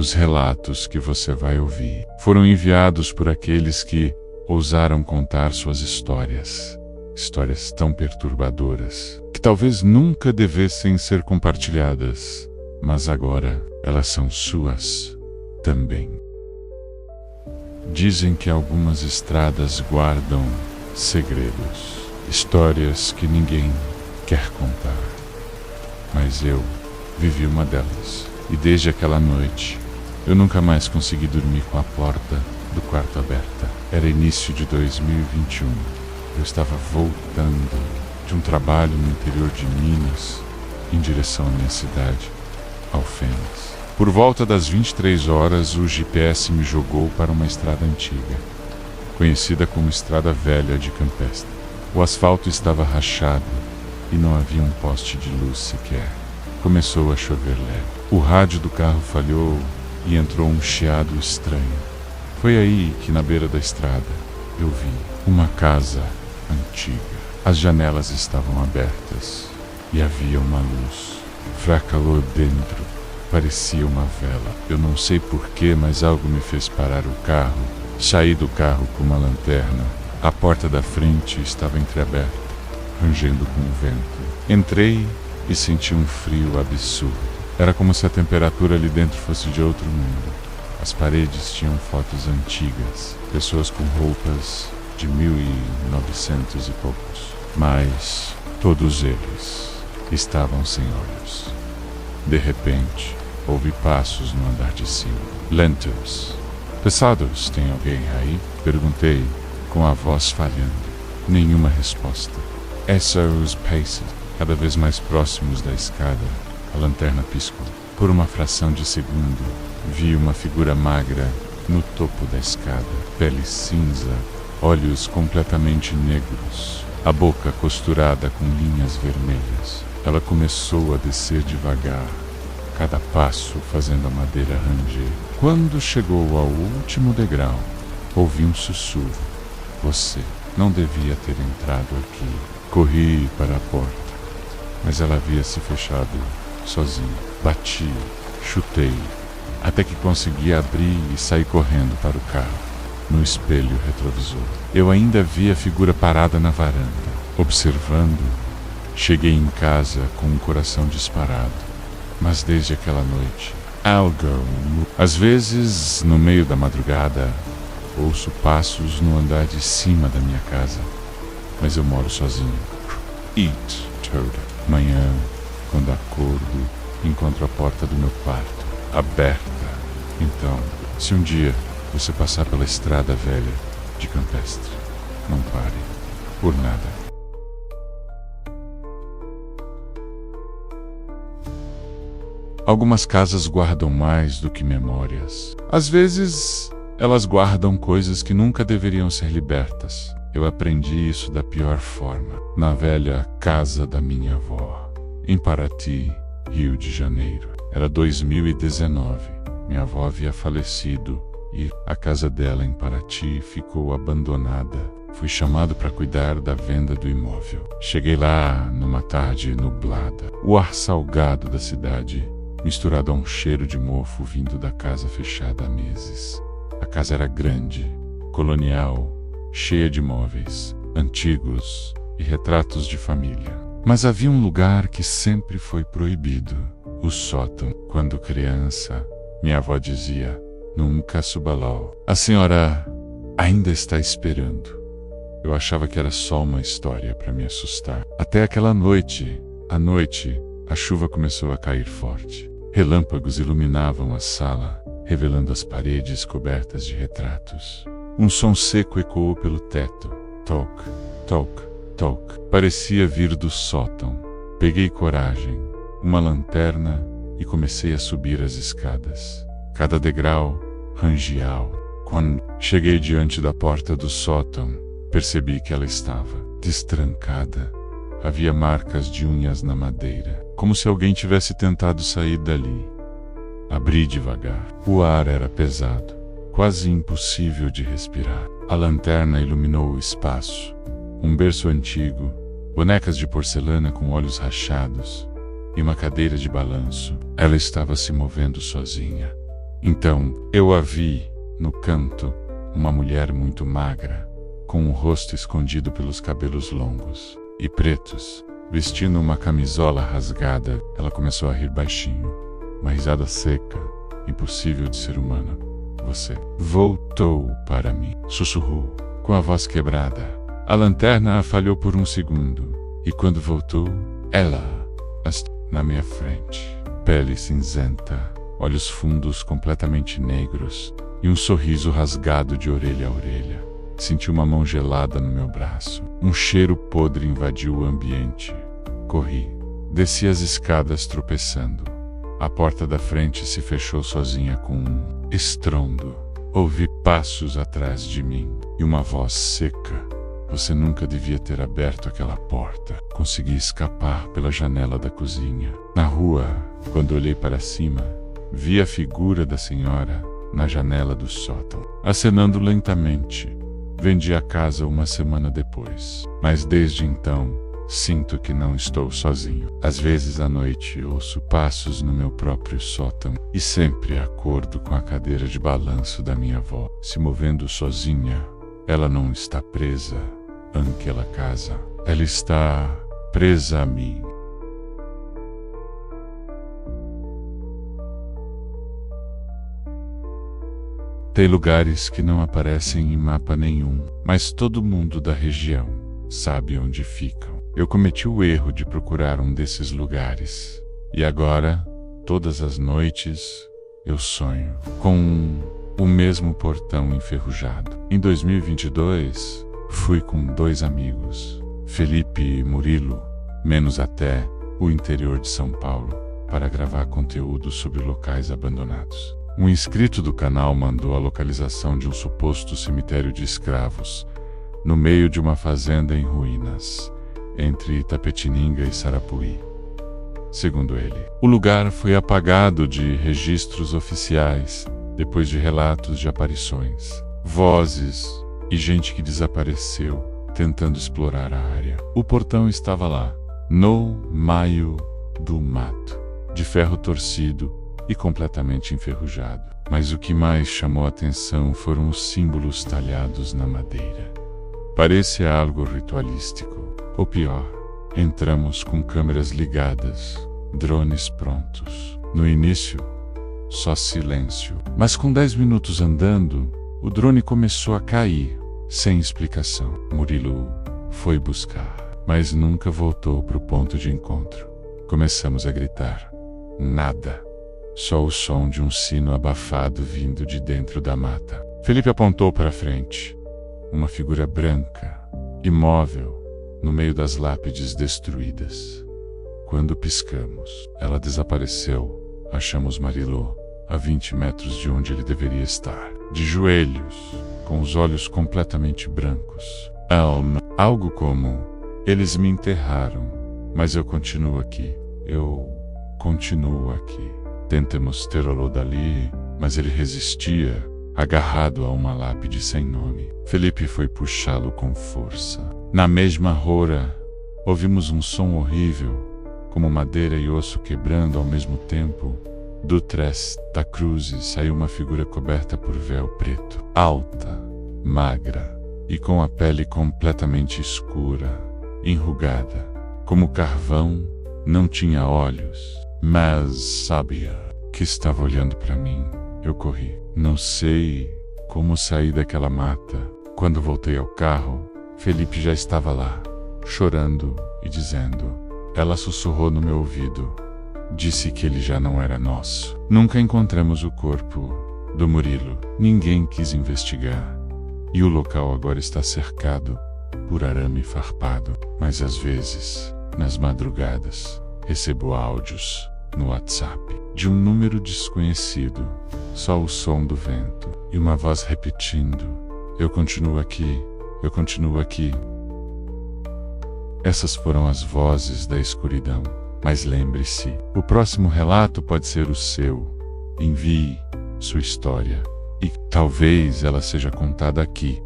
Os relatos que você vai ouvir foram enviados por aqueles que ousaram contar suas histórias. Histórias tão perturbadoras que talvez nunca devessem ser compartilhadas, mas agora elas são suas também. Dizem que algumas estradas guardam segredos, histórias que ninguém quer contar. Mas eu vivi uma delas, e desde aquela noite eu nunca mais consegui dormir com a porta do quarto aberta. Era início de 2021. Eu estava voltando de um trabalho no interior de Minas em direção à minha cidade, Alfenas. Por volta das 23 horas, o GPS me jogou para uma estrada antiga, conhecida como Estrada Velha de Campestre. O asfalto estava rachado e não havia um poste de luz sequer. Começou a chover leve. O rádio do carro falhou e entrou um chiado estranho. Foi aí que, na beira da estrada, eu vi uma casa antiga. As janelas estavam abertas e havia uma luz. Fraca luz dentro. Parecia uma vela. Eu não sei porquê, mas algo me fez parar o carro. Saí do carro com uma lanterna. A porta da frente estava entreaberta, rangendo com o vento. Entrei e senti um frio absurdo. Era como se a temperatura ali dentro fosse de outro mundo. As paredes tinham fotos antigas, pessoas com roupas de 1900 e poucos. Mas todos eles estavam sem olhos. De repente, ouvi passos no andar de cima. Lentos. Pesados, tem alguém aí? Perguntei, com a voz falhando. Nenhuma resposta. Os passos, cada vez mais próximos da escada. A lanterna piscou. Por uma fração de segundo, vi uma figura magra no topo da escada. Pele cinza, olhos completamente negros, a boca costurada com linhas vermelhas. Ela começou a descer devagar, cada passo fazendo a madeira ranger. Quando chegou ao último degrau, ouvi um sussurro. Você não devia ter entrado aqui. Corri para a porta, mas ela havia se fechado sozinha. Bati, chutei, até que consegui abrir e sair correndo para o carro. No espelho retrovisor, eu ainda vi a figura parada na varanda, observando. Cheguei em casa com o coração disparado, mas desde aquela noite, algo. Às vezes, no meio da madrugada, ouço passos no andar de cima da minha casa, mas eu moro sozinho. Eat, Toad. Manhã, quando acordo, encontro a porta do meu quarto aberta. Então, se um dia você passar pela Estrada Velha de Campestre, não pare, por nada. Algumas casas guardam mais do que memórias. Às vezes, elas guardam coisas que nunca deveriam ser libertas. Eu aprendi isso da pior forma, na velha casa da minha avó, em Paraty, Rio de Janeiro. Era 2019. Minha avó havia falecido e a casa dela em Paraty ficou abandonada. Fui chamado para cuidar da venda do imóvel. Cheguei lá numa tarde nublada. O ar salgado da cidade, misturado a um cheiro de mofo vindo da casa fechada há meses. A casa era grande, colonial, cheia de móveis antigos e retratos de família. Mas havia um lugar que sempre foi proibido: o sótão. Quando criança, minha avó dizia: nunca suba lá. A senhora ainda está esperando. Eu achava que era só uma história para me assustar. Até aquela noite. À noite, a chuva começou a cair forte. Relâmpagos iluminavam a sala, revelando as paredes cobertas de retratos. Um som seco ecoou pelo teto. Toc, toc, toc. Parecia vir do sótão. Peguei coragem, uma lanterna e comecei a subir as escadas. Cada degrau, rangial. Quando cheguei diante da porta do sótão, percebi que ela estava destrancada. Havia marcas de unhas na madeira, como se alguém tivesse tentado sair dali. Abri devagar. O ar era pesado, quase impossível de respirar. A lanterna iluminou o espaço. Um berço antigo, bonecas de porcelana com olhos rachados e uma cadeira de balanço. Ela estava se movendo sozinha, Então eu a vi, no canto, uma mulher muito magra, com o rosto escondido pelos cabelos longos e pretos, vestindo uma camisola rasgada. Ela começou a rir baixinho, uma risada seca, impossível de ser humana. Você voltou para mim, sussurrou, com a voz quebrada. A lanterna a falhou por um segundo, e quando voltou, ela estava na minha frente. Pele cinzenta, olhos fundos completamente negros e um sorriso rasgado de orelha a orelha. Senti uma mão gelada no meu braço. Um cheiro podre invadiu o ambiente. Corri. Desci as escadas tropeçando. A porta da frente se fechou sozinha com um estrondo. Ouvi passos atrás de mim e uma voz seca. Você nunca devia ter aberto aquela porta. Consegui escapar pela janela da cozinha. Na rua, quando olhei para cima, vi a figura da senhora na janela do sótão, acenando lentamente. Vendi a casa uma semana depois, mas desde então sinto que não estou sozinho. Às vezes à noite ouço passos no meu próprio sótão e sempre acordo com a cadeira de balanço da minha avó se movendo sozinha. Ela não está presa àquela casa, ela está presa a mim. Tem lugares que não aparecem em mapa nenhum, mas todo mundo da região sabe onde ficam. Eu cometi o erro de procurar um desses lugares. E agora, todas as noites, eu sonho com o mesmo portão enferrujado. Em 2022, fui com 2 amigos, Felipe e Murilo, menos até o interior de São Paulo, para gravar conteúdo sobre locais abandonados. Um inscrito do canal mandou a localização de um suposto cemitério de escravos, no meio de uma fazenda em ruínas, entre Itapetininga e Sarapuí. Segundo ele, o lugar foi apagado de registros oficiais depois de relatos de aparições, vozes e gente que desapareceu tentando explorar a área. O portão estava lá, no meio do mato, de ferro torcido e completamente enferrujado. Mas o que mais chamou a atenção foram os símbolos talhados na madeira. Parecia algo ritualístico. Ou pior, entramos com câmeras ligadas, drones prontos. No início, só silêncio. Mas com 10 minutos andando, o drone começou a cair, sem explicação. Murilo foi buscar, mas nunca voltou para o ponto de encontro. Começamos a gritar. Nada. Só o som de um sino abafado vindo de dentro da mata. Felipe apontou para frente. Uma figura branca, imóvel, no meio das lápides destruídas. Quando piscamos, ela desapareceu. Achamos Marilô a 20 metros de onde ele deveria estar. De joelhos, com os olhos completamente brancos. Algo como: eles me enterraram, mas eu continuo aqui. Eu continuo aqui. Tentamos tirá-lo dali, mas ele resistia, agarrado a uma lápide sem nome. Felipe foi puxá-lo com força. Na mesma hora, ouvimos um som horrível, como madeira e osso quebrando ao mesmo tempo. Do trás da cruz saiu uma figura coberta por véu preto, alta, magra e com a pele completamente escura, enrugada, como carvão. Não tinha olhos, mas sabia que estava olhando para mim. Eu corri. Não sei como saí daquela mata. Quando voltei ao carro, Felipe já estava lá, chorando e dizendo. Ela sussurrou no meu ouvido. Disse que ele já não era nosso. Nunca encontramos o corpo do Murilo. Ninguém quis investigar. E o local agora está cercado por arame farpado. Mas às vezes, nas madrugadas, recebo áudios no WhatsApp de um número desconhecido, só o som do vento e uma voz repetindo: eu continuo aqui, eu continuo aqui. Essas foram as vozes da escuridão. Mas lembre-se, o próximo relato pode ser o seu. Envie sua história e talvez ela seja contada aqui,